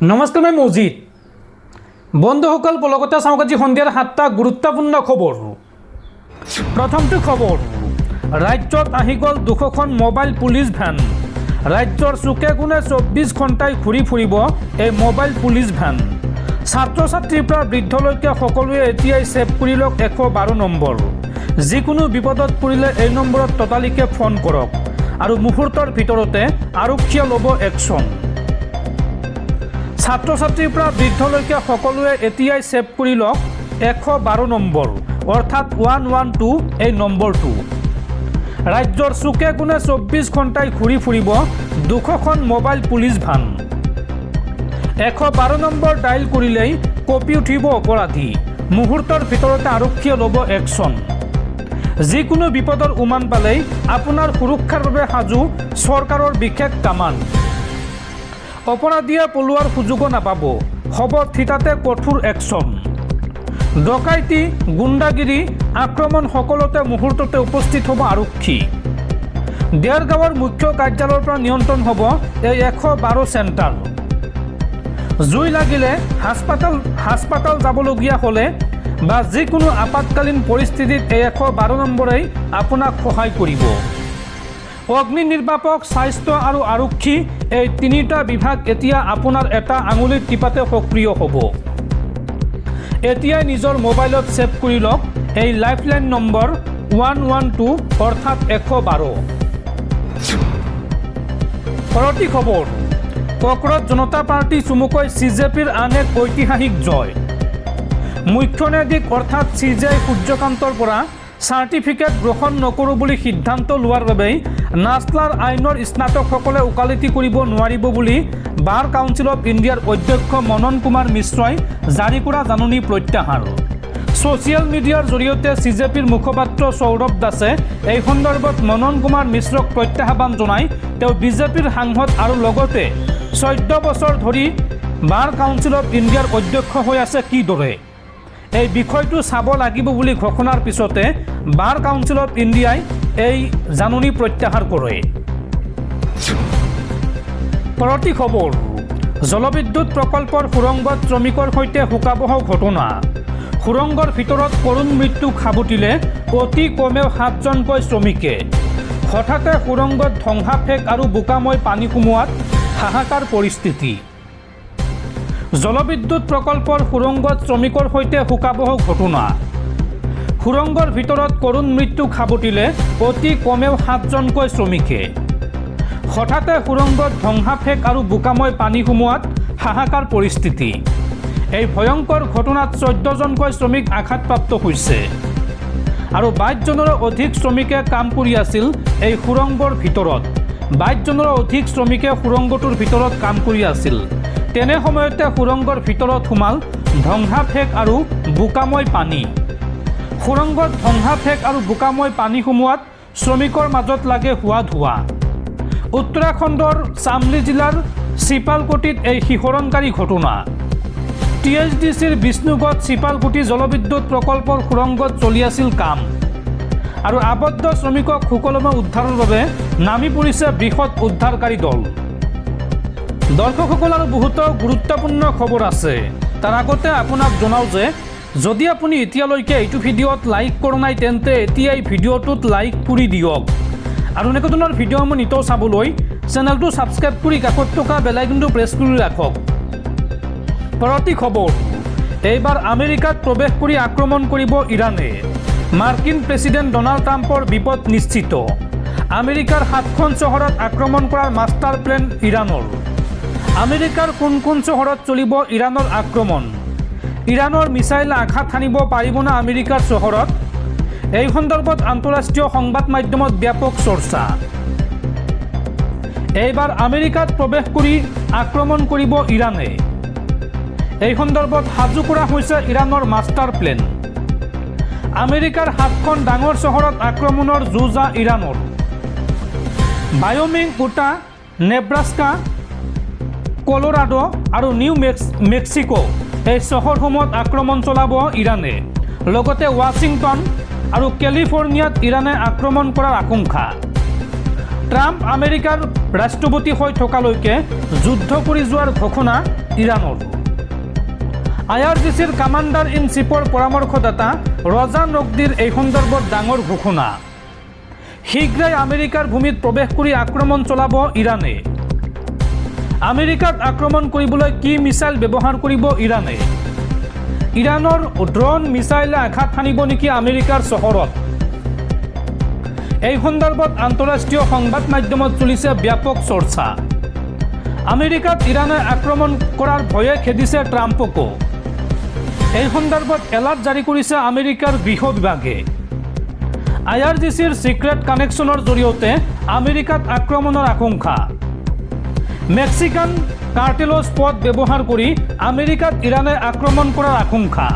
নমস্কাৰ, মই মজিদ। বন্ধুসকল, পলকতে চাওক আজি সন্ধিয়াৰ 7টা গুৰুত্বপূৰ্ণ খবৰ। প্ৰথমটো খবৰ, ৰাজ্যত আহি গ'ল 200খন মোবাইল পুলিচ ভেন। ৰাজ্যৰ চুকে কোণে 24 ঘণ্টাই ঘূৰি ফুৰিব এই মোবাইল পুলিচ ভেন। ছাত্ৰ ছাত্ৰীৰ পৰা বৃদ্ধলৈকে সকলোৱে এতিয়াই ছেভ কৰি লওক 112 নম্বৰ। যিকোনো বিপদত পৰিলে এই নম্বৰত ততালিকে ফোন কৰক আৰু মুহূৰ্তৰ ভিতৰতে আৰক্ষীয়ে ল'ব একশ্যন। ছাত্ৰ ছাত্ৰীৰ পৰা বৃদ্ধলৈকে সকলোৱে এতিয়াই ছেভ কৰি লওক 112 নম্বৰ, অৰ্থাৎ 112 এই নম্বৰটো। ৰাজ্যৰ চুকে কোণে 24 ঘণ্টাই ঘূৰি ফুৰিব 200খন মোবাইল পুলিচ ভেন। 112 নম্বৰ ডাইল কৰিলেই কঁপি উঠিব অপৰাধী, মুহূৰ্তৰ ভিতৰতে আৰক্ষীয়ে ল'ব একশ্যন। যিকোনো বিপদৰ উমান পালেই আপোনাৰ সুৰক্ষাৰ বাবে সাজু চৰকাৰৰ বিশেষ কামান। অপৰাধীয়ে পলোৱাৰ সুযোগো নাপাব, হ'ব থিতাতে কঠোৰ একশ্যন। ডকাইতি, গুণ্ডাগিৰি, আক্ৰমণ সকলোতে মুহূৰ্ততে উপস্থিত হ'ব আৰক্ষী। দেৰগাঁৱৰ মুখ্য কাৰ্যালয়ৰ পৰা নিয়ন্ত্ৰণ হ'ব এই 112 চেণ্টাৰ। জুই লাগিলে হাস্পাতাল যাবলগীয়া হ'লে বা যিকোনো আপতকালীন পৰিস্থিতিত এই 112 নম্বৰেই আপোনাক সহায় কৰিব। অগ্নি নিৰ্বাপক, স্বাস্থ্য আৰু আৰক্ষী এই তিনিটা বিভাগ এতিয়া আপোনাৰ এটা আঙুলিৰ টিপাতে সক্ৰিয় হ'ব। এতিয়াই নিজৰ মোবাইলত ছেভ কৰি লওক এই লাইফলাইন নম্বৰ 112 অৰ্থাৎ 112। পৰৱৰ্তী খবৰ, কক্ৰত জনতা পাৰ্টি চুমুকৈ CJPৰ আন এক ঐতিহাসিক জয়। মুখ্য ন্যায়াধীশ অৰ্থাৎ CJI সূৰ্যকান্তৰ পৰা চাৰ্টিফিকেট গ্ৰহণ নকৰোঁ বুলি সিদ্ধান্ত লোৱাৰ বাবেই নাছলাৰ আইনৰ স্নাতকসকলে ওকালতি কৰিব নোৱাৰিব বুলি বাৰ কাউন্সিল অফ ইণ্ডিয়াৰ অধ্যক্ষ মনন কুমাৰ মিশ্ৰই জাৰি কৰা জাননী প্ৰত্যাহাৰ। ছ'চিয়েল মিডিয়াৰ জৰিয়তে CJPৰ মুখপাত্ৰ সৌৰভ দাসে এই সন্দৰ্ভত মনন কুমাৰ মিশ্ৰক প্ৰত্যাহ্বান জনাই তেওঁ বিজেপিৰ সাংসদ আৰু লগতে 14 বছৰ ধৰি বাৰ কাউন্সিল অফ ইণ্ডিয়াৰ অধ্যক্ষ হৈ আছে কিদৰে এই বিষয়টো চাব লাগিব বুলি ঘোষণাৰ পিছতে বাৰ কাউন্সিল অফ ইণ্ডিয়াই এই জাননী প্ৰত্যাহাৰ কৰে। পৰৱৰ্তী খবৰ, জলবিদ্যুৎ প্ৰকল্পৰ সুৰংগত শ্ৰমিকৰ সৈতে শোকাবহ ঘটনা। সুৰংগৰ ভিতৰত কৰুণ মৃত্যুক সাবটিলে অতি কমেও 7জনকৈ শ্ৰমিকে। হঠাতে সুৰংগত ধ্বংসাফেক আৰু বোকাময় পানী সোমোৱাত হাহাকাৰ পৰিস্থিতি। জলবিদ্যুৎ প্ৰকল্পৰ সুৰংগত শ্ৰমিকৰ সৈতে শোকাবহ ঘটনা। সুৰংগৰ ভিতৰত কৰুণ মৃত্যুক সাবটিলে অতি কমেও 7জনকৈ শ্ৰমিকে। হঠাতে সুৰংগত ধ্বংসাফেক আৰু বোকাময় পানী সোমোৱাত হাহাকাৰ পৰিস্থিতি। এই ভয়ংকৰ ঘটনাত 14জনকৈ শ্ৰমিক আঘাতপ্ৰাপ্ত হৈছে আৰু 22জনৰো অধিক শ্ৰমিকে কাম কৰি আছিল এই সুৰংগৰ ভিতৰত। 22জনৰো অধিক শ্ৰমিকে সুৰংগটোৰ ভিতৰত কাম কৰি আছিল। তেনে সময়তে সুৰংগৰ ভিতৰত সোমাল ধ্বংসাফেক আৰু বোকাময় পানী। সুৰংগত ধ্বংসাফেক আৰু বোকাময় পানী সোমোৱাত শ্ৰমিকৰ মাজত লাগে হোৱা ধোৱা। উত্তৰাখণ্ডৰ চামলি জিলাৰ চিপালকোটিত এই শিহৰণকাৰী ঘটনা। THDCৰ বিষ্ণুগড় চিপালকোটি জলবিদ্যুৎ প্ৰকল্পৰ সুৰংগত চলি আছিল কাম আৰু আবদ্ধ শ্ৰমিকক সুকলমে উদ্ধাৰৰ বাবে নামি পৰিছে বৃহৎ উদ্ধাৰকাৰী দল। দৰ্শকসকল, আৰু বহুতো গুৰুত্বপূৰ্ণ খবৰ আছে। তাৰ আগতে আপোনাক জনাওঁ যে যদি আপুনি এতিয়ালৈকে এইটো ভিডিঅ'ত লাইক কৰা নাই তেন্তে এতিয়াই ভিডিঅ'টোত লাইক কৰি দিয়ক আৰু এনেকুৱা ধৰণৰ ভিডিঅ'সমূহ নিতৌ চাবলৈ চেনেলটো ছাবস্ক্ৰাইব কৰি কাষত থকা বেল আইকনটো প্ৰেছ কৰি ৰাখক। পৰৱৰ্তী খবৰ, এইবাৰ আমেৰিকাত প্ৰৱেশ কৰি আক্ৰমণ কৰিব ইৰাণে। মাৰ্কিন প্ৰেছিডেণ্ট ডনাল্ড ট্ৰাম্পৰ বিপদ নিশ্চিত। আমেৰিকাৰ 7খন চহৰত আক্ৰমণ কৰাৰ মাষ্টাৰ প্লেন ইৰাণৰ। আমেৰিকাৰ কোন কোন চহৰত চলিব ইৰাণৰ আক্ৰমণ? ইৰাণৰ মিছাইলে আঘাত হানিব পাৰিবনে আমেৰিকাৰ চহৰত? এই সন্দৰ্ভত আন্তঃৰাষ্ট্ৰীয় সংবাদ মাধ্যমত ব্যাপক চৰ্চা। এইবাৰ আমেৰিকাত প্ৰৱেশ কৰি আক্ৰমণ কৰিব ইৰাণে। এই সন্দৰ্ভত সাজু কৰা হৈছে ইৰাণৰ মাষ্টাৰ প্লেন। আমেৰিকাৰ 7খন ডাঙৰ চহৰত আক্ৰমণৰ যুঁজা ইৰাণৰ। বায়'মিং, উটা, নেব্ৰাস্কা, কলৰাডো আৰু নিউ মেক্সিকো এই চহৰসমূহত আক্ৰমণ চলাব ইৰাণে। লগতে ৱাশ্বিংটন আৰু কেলিফৰ্ণিয়াত ইৰাণে আক্ৰমণ কৰাৰ আশংকা। ট্ৰাম্প আমেৰিকাৰ ৰাষ্ট্ৰপতি হৈ থকালৈকে যুদ্ধ কৰি যোৱাৰ ঘোষণা ইৰাণৰ। IRGCৰ কামাণ্ডাৰ ইন চিফৰ পৰামৰ্শদাতা ৰজা নকডিৰ এই সন্দৰ্ভত ডাঙৰ ঘোষণা। শীঘ্ৰেই আমেৰিকাৰ ভূমিত প্ৰৱেশ কৰি আক্ৰমণ চলাব ইৰাণে। আমেৰিকাত আক্ৰমণ কৰিবলৈ কি মিছাইল ব্যৱহাৰ কৰিব ইৰাণে? ইৰাণৰ ড্ৰোন মিছাইলে আঘাত হানিব নেকি আমেৰিকাৰ চহৰত? এই সন্দৰ্ভত আন্তঃৰাষ্ট্ৰীয় সংবাদ মাধ্যমত চলিছে ব্যাপক চৰ্চা। আমেৰিকাত ইৰাণে আক্ৰমণ কৰাৰ ভয়ে খেদিছে ট্ৰাম্পকো। এই সন্দৰ্ভত এলাৰ্ট জাৰি কৰিছে আমেৰিকাৰ গৃহ বিভাগে। IRGCৰ চিক্ৰেট কানেকশ্যনৰ জৰিয়তে আমেৰিকাত আক্ৰমণৰ আশংকা। মেক্সিকান কাৰ্টেলৰ স্পট ব্যৱহাৰ কৰি আমেৰিকাত ইৰাণে আক্ৰমণ কৰাৰ আশংকা।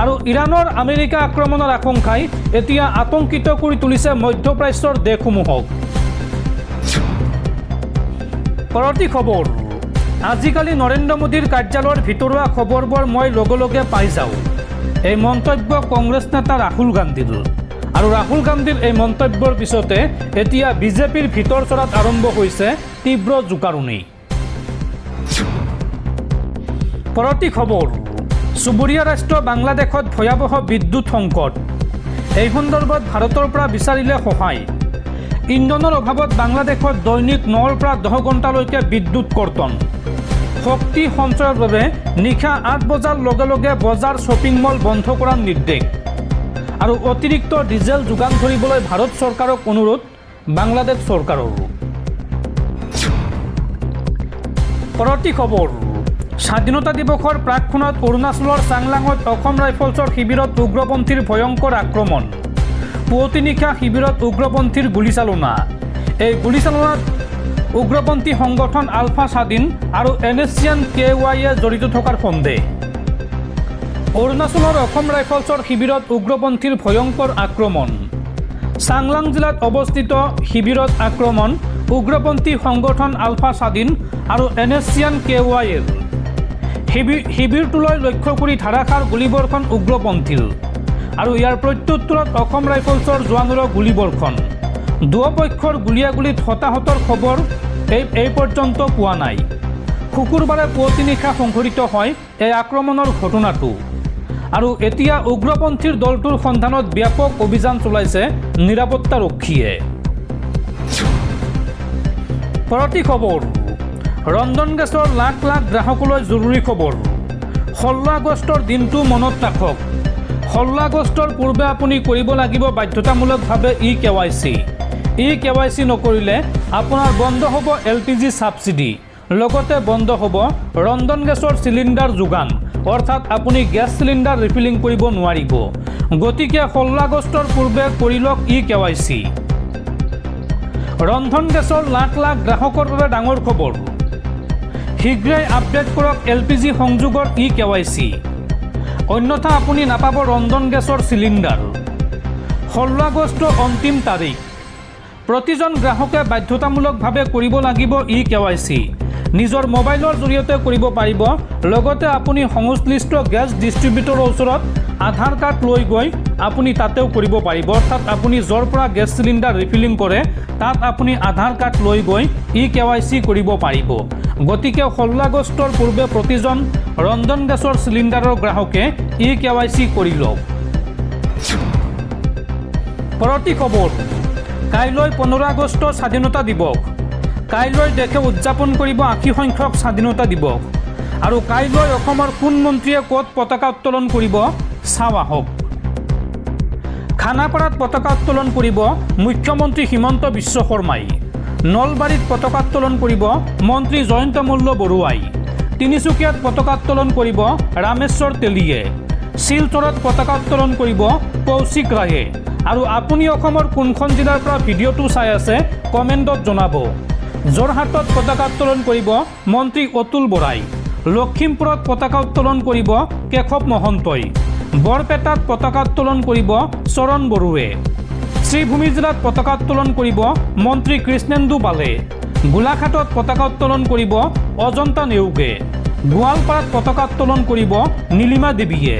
আৰু ইৰাণৰ আমেৰিকা আক্ৰমণৰ আশংকাই এতিয়া আতংকিত কৰি তুলিছে মধ্যপ্ৰাচ্যৰ দেশসমূহক। পৰৱৰ্তী খবৰ। আজিকালি নৰেন্দ্ৰ মোদীৰ কাৰ্যালয়ৰ ভিতৰুৱা খবৰবোৰ মই লগে লগে পাই যাওঁ। এই মন্তব্য কংগ্ৰেছ নেতা ৰাহুল গান্ধীৰ। আৰু ৰাহুল গান্ধীৰ এই মন্তব্যৰ পিছতে এতিয়া বিজেপিৰ ভিতৰ চৰাত আৰম্ভ হৈছে তীব্ৰ জোকাৰণি। পৰৱৰ্তী খবৰ। চুবুৰীয়া ৰাষ্ট্ৰ বাংলাদেশত ভয়াৱহ বিদ্যুৎ সংকট। এই সন্দৰ্ভত ভাৰতৰ পৰা বিচাৰিলে সহায়। ইন্ধনৰ অভাৱত বাংলাদেশত দৈনিক 9ৰ পৰা 10 ঘণ্টালৈকে বিদ্যুৎ কৰ্তন। শক্তি সঞ্চয়ৰ বাবে নিশা 8 বজাৰ লগে লগে বজাৰ শ্বপিং মল বন্ধ কৰাৰ নিৰ্দেশ। আৰু অতিৰিক্ত ডিজেল যোগান ধৰিবলৈ ভাৰত চৰকাৰক অনুৰোধ বাংলাদেশ চৰকাৰৰ। পৰৱৰ্তী খবৰ। স্বাধীনতা দিৱসৰ প্ৰাকক্ষণত অৰুণাচলৰ চাংলাঙত অসম ৰাইফলছৰ শিবিৰত উগ্ৰপন্থীৰ ভয়ংকৰ আক্ৰমণ। পুৱতি নিশা শিবিৰত উগ্ৰপন্থীৰ গুলীচালনা। এই গুলীচালনাত উগ্ৰপন্থী সংগঠন আলফা স্বাধীন আৰু NSCN KY জড়িত থকাৰ সন্দেহ। অৰুণাচলৰ অসম ৰাইফলছৰ শিবিৰত উগ্ৰপন্থীৰ ভয়ংকৰ আক্ৰমণ। চাংলাং জিলাত অৱস্থিত শিবিৰত আক্ৰমণ উগ্ৰপন্থী সংগঠন আলফা স্বাধীন আৰু NSCN KY। শিবিৰটোলৈ লক্ষ্য কৰি ধাৰাসাৰ গুলীবৰ্ষণ উগ্ৰপন্থীৰ। আৰু ইয়াৰ প্ৰত্যুত্তৰত অসম ৰাইফলছৰ জোৱানৰ গুলীবৰ্ষণ। দুয়োপক্ষৰ গুলীয়াগুলীত হতাহতৰ খবৰ এই পৰ্যন্ত পোৱা নাই। শুকুৰবাৰে পুৱতি নিশা সংঘটিত হয় এই আক্ৰমণৰ ঘটনাটো। আৰু এতিয়া উগ্ৰপন্থীৰ দলটোৰ সন্ধানত ব্যাপক অভিযান চলাইছে নিৰাপত্তাৰক্ষীয়ে। পৰৱৰ্তী খবৰ। ৰন্ধন গেছৰ লাখ লাখ গ্ৰাহকলৈ জৰুৰী খবৰ। 16 আগষ্টৰ দিনটো মনত ৰাখক। 16 আগষ্টৰ পূৰ্বে আপুনি কৰিব লাগিব বাধ্যতামূলকভাৱে eKYC। eKYC নকৰিলে আপোনাৰ বন্ধ হ'ব LPG ছাবচিডি। লগতে বন্ধ হ'ব ৰন্ধন গেছৰ চিলিণ্ডাৰ যোগান। অৰ্থাৎ আপুনি গেছ চিলিণ্ডাৰ ৰিফিলিং কৰিব নোৱাৰিব। গতিকে 16 আগষ্টৰ পূৰ্বে কৰি লওক eKYC। ৰন্ধন গেছৰ লাখ লাখ গ্ৰাহকৰ বাবে ডাঙৰ খবৰ। শীঘ্ৰেই আপডেট কৰক LPG সংযোগৰ eKYC। অন্যথা আপুনি নাপাব ৰন্ধন গেছৰ চিলিণ্ডাৰ। 16 আগষ্ট অন্তিম তাৰিখ। প্ৰতিজন গ্ৰাহকে বাধ্যতামূলকভাৱে কৰিব লাগিব eKYC। নিজৰ মোবাইলৰ জৰিয়তে কৰিব পাৰিব। লগতে আপুনি সংশ্লিষ্ট গেছ ডিষ্ট্ৰিবিউটৰৰ ওচৰত আধাৰ কাৰ্ড লৈ গৈ আপুনি তাতেও কৰিব পাৰিব। অৰ্থাৎ আপুনি য'ৰ পৰা গেছ চিলিণ্ডাৰ ৰিফিলিং কৰে তাত আপুনি আধাৰ কাৰ্ড লৈ গৈ eKYC কৰিব পাৰিব। গতিকে 16 আগষ্টৰ পূৰ্বে প্ৰতিজন ৰন্ধন গেছৰ চিলিণ্ডাৰৰ গ্ৰাহকে eKYC কৰি লওক। পৰৱৰ্তী খবৰ। কাইলৈ 15 আগষ্ট স্বাধীনতা দিৱস। কাইলৈ দেশে উদযাপন কৰিব 80 সংখ্যক স্বাধীনতা দিৱস। আৰু কাইলৈ অসমৰ কোন মন্ত্ৰীয়ে ক'ত পতাকা উত্তোলন কৰিব চাওঁ আহক। খানাপাৰাত পতাকা উত্তোলন কৰিব মুখ্যমন্ত্ৰী হিমন্ত বিশ্ব শৰ্মাই। নলবাৰীত পতাকা উত্তোলন কৰিব মন্ত্ৰী জয়ন্ত মল্ল বৰুৱাই। তিনিচুকীয়াত পতাকা উত্তোলন কৰিব ৰামেশ্বৰ তেলীয়ে। শিলচৰত পতাকা উত্তোলন কৰিব কৌশিক ৰায়ে। আৰু আপুনি অসমৰ কোনখন জিলাৰ পৰা ভিডিঅ'টো চাই আছে কমেণ্টত জনাব। যোৰহাটত পতাকা উত্তোলন কৰিব মন্ত্ৰী অতুল বৰাই। লখিমপুৰত পতাকা উত্তোলন কৰিব কেশৱ মহন্তই। বৰপেটাত পতাকা উত্তোলন কৰিব চৰণ বড়োৱে। শ্ৰীভূমি জিলাত পতাকা উত্তোলন কৰিব মন্ত্ৰী কৃষ্ণেন্দু বালে। গোলাঘাটত পতাকা উত্তোলন কৰিব অজন্তা নেওগে। গোৱালপাৰাত পতাকা উত্তোলন কৰিব নীলিমা দেৱীয়ে।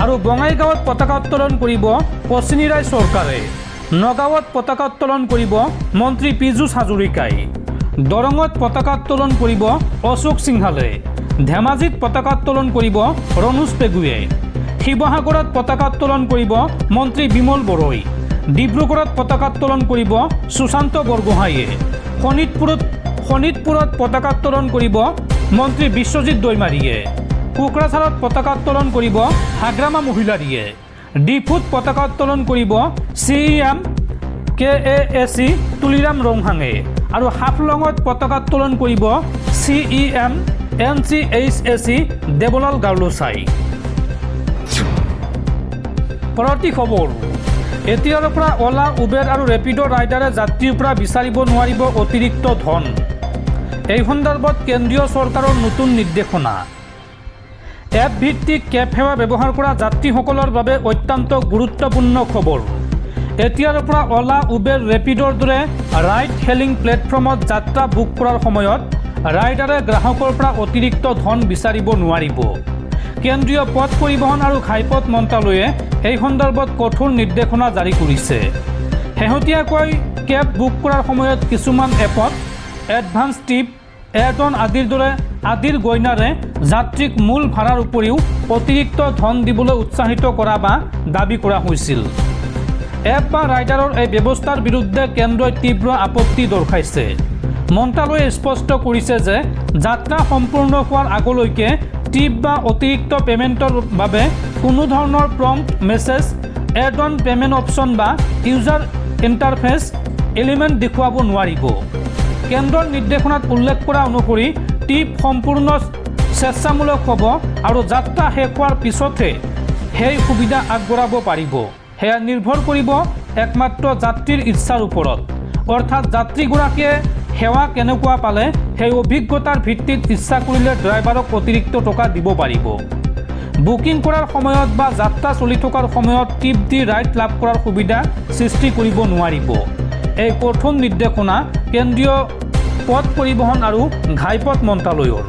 আৰু বঙাইগাঁৱত পতাকা উত্তোলন কৰিব অশ্বিনী ৰায় চৰকাৰে। নগাঁৱত পতাকা উত্তোলন কৰিব মন্ত্ৰী পীযুষ হাজৰিকাই। দৰঙত পতাকা উত্তোলন কৰিব অশোক সিংহালে, ধেমাজিত পতাকা উত্তোলন কৰিব ৰণোজ পেগুৱে, শিৱসাগৰত পতাকা উত্তোলন কৰিব মন্ত্ৰী বিমল বড়ৈ, ডিব্ৰুগড়ত পতাকা উত্তোলন কৰিব সুশান্ত বৰগোহাঁইয়ে, শোণিতপুৰত পতাকা উত্তোলন কৰিব মন্ত্ৰী বিশ্বজিৎ দৈমাৰীয়ে, কোকৰাঝাৰত পতাকা উত্তোলন কৰিব হাগ্ৰামা মহিলাৰীয়ে, ডিফুত পতাকা উত্তোলন কৰিব CEM KAAC তুলিৰাম ৰংহাঙে আৰু হাফলঙত পতাকা উত্তোলন কৰিব CEM NCHAC দেৱলাল গাৰ্লোচাই। পৰৱৰ্তী খবৰ, এতিয়াৰ পৰা অলা, উবেৰ আৰু ৰেপিডো ৰাইডাৰে যাত্ৰীৰ পৰা বিচাৰিব নোৱাৰিব অতিৰিক্ত ধন। এই সন্দৰ্ভত কেন্দ্ৰীয় চৰকাৰৰ নতুন নিৰ্দেশনা। এপ ভিত্তিক কেব সেৱা ব্যৱহাৰ কৰা যাত্ৰীসকলৰ বাবে অত্যন্ত গুৰুত্বপূৰ্ণ খবৰ। এতিয়াৰ পৰা অলা, উবেৰ, ৰেপিডোৰ দৰে ৰাইড হেলিং প্লেটফৰ্মত যাত্ৰা বুক কৰাৰ সময়ত ৰাইডাৰে গ্ৰাহকৰ পৰা অতিৰিক্ত ধন বিচাৰিব নোৱাৰিব। কেন্দ্ৰীয় পথ পৰিবহণ আৰু ঘাইপথ মন্ত্ৰালয়ে এই সন্দৰ্ভত কঠোৰ নিৰ্দেশনা জাৰি কৰিছে। শেহতীয়াকৈ কেব বুক কৰাৰ সময়ত কিছুমান এপত এডভান্স টিপ, এয়াৰটন আদিৰ গইনাৰে যাত্ৰীক মূল ভাড়াৰ উপৰিও অতিৰিক্ত ধন দিবলৈ উৎসাহিত কৰা বা দাবী কৰা হৈছিল। এপ বা ৰাইডাৰৰ এই ব্যৱস্থাৰ বিৰুদ্ধে কেন্দ্ৰই তীব্ৰ আপত্তি দৰ্শাইছে। মন্ত্ৰালয়ে স্পষ্ট কৰিছে যে যাত্ৰা সম্পূৰ্ণ হোৱাৰ আগলৈকে টিপ বা অতিৰিক্ত পে'মেণ্টৰ বাবে কোনো ধৰণৰ prompt message, add-on payment option বা ইউজাৰ ইণ্টাৰফেচ এলিমেণ্ট দেখুৱাব নোৱাৰিব। কেন্দ্ৰৰ নিৰ্দেশনাত উল্লেখ কৰা অনুসৰি টিপ সম্পূৰ্ণ স্বেচ্ছামূলক হ'ব আৰু যাত্ৰা শেষ হোৱাৰ পিছতহে সেই সুবিধা আগবঢ়াব পাৰিব। সেয়া নিৰ্ভৰ কৰিব একমাত্ৰ যাত্ৰীৰ ইচ্ছাৰ ওপৰত, অৰ্থাৎ যাত্ৰীগৰাকীয়ে সেৱা কেনেকুৱা পালে সেই অভিজ্ঞতাৰ ভিত্তিত ইচ্ছা কৰিলে ড্ৰাইভাৰক অতিৰিক্ত টকা দিব পাৰিব। বুকিং কৰাৰ সময়ত বা যাত্ৰা চলি থকাৰ সময়ত টিপ দি ৰাইড লাভ কৰাৰ সুবিধা সৃষ্টি কৰিব নোৱাৰিব। এই কঠোৰ নিৰ্দেশনা কেন্দ্ৰীয় পথ পৰিবহণ আৰু ঘাইপথ মন্ত্ৰালয়ৰ।